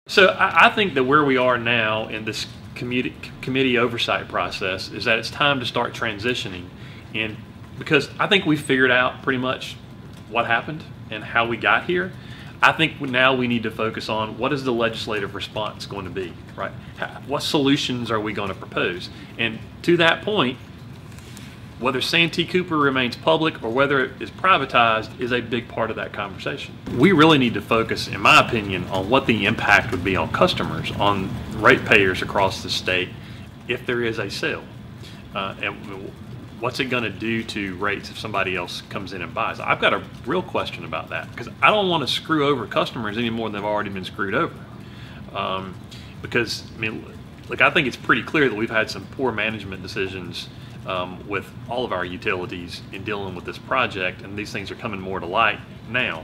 So I think that where we are now in this committee oversight process is that it's time to start transitioning, and because I think we've figured out pretty much what happened and how we got here. I think now we need to focus on what is the legislative response going to be, right? What solutions are we going to propose? And to that point, whether Santee Cooper remains public or whether it is privatized is a big part of that conversation. We really need to focus, in my opinion, on what the impact would be on customers, on ratepayers across the state if there is a sale. And what's it going to do to rates if somebody else comes in and buys? I've got a real question about that, because I don't want to screw over customers any more than they've already been screwed over. Because, I mean, look, I think it's pretty clear that we've had some poor management decisions with all of our utilities in dealing with this project, and these things are coming more to light now.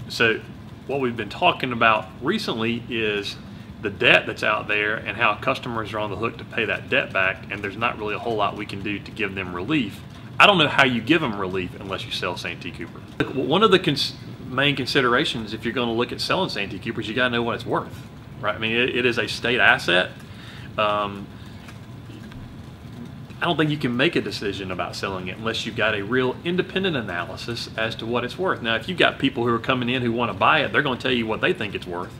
So what we've been talking about recently is the debt that's out there and how customers are on the hook to pay that debt back, and there's not really a whole lot we can do to give them relief. I don't know how you give them relief unless you sell Santee Cooper. One of the main considerations if you're going to look at selling Santee Cooper is you got to know what it's worth, right? I mean, it is a state asset. I don't think you can make a decision about selling it unless you've got a real independent analysis as to what it's worth. Now, if you've got people who are coming in who want to buy it, they're going to tell you what they think it's worth,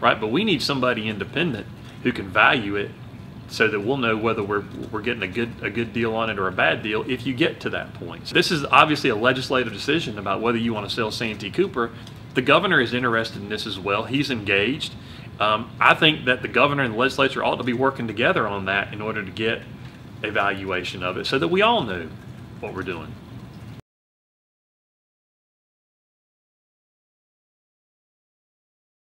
right? But we need somebody independent who can value it so that we'll know whether we're getting a good deal on it or a bad deal if you get to that point. So this is obviously a legislative decision about whether you want to sell Santee Cooper. The governor is interested in this as well. He's engaged. I think that the governor and the legislature ought to be working together on that in order to get evaluation of it so that we all know what we're doing.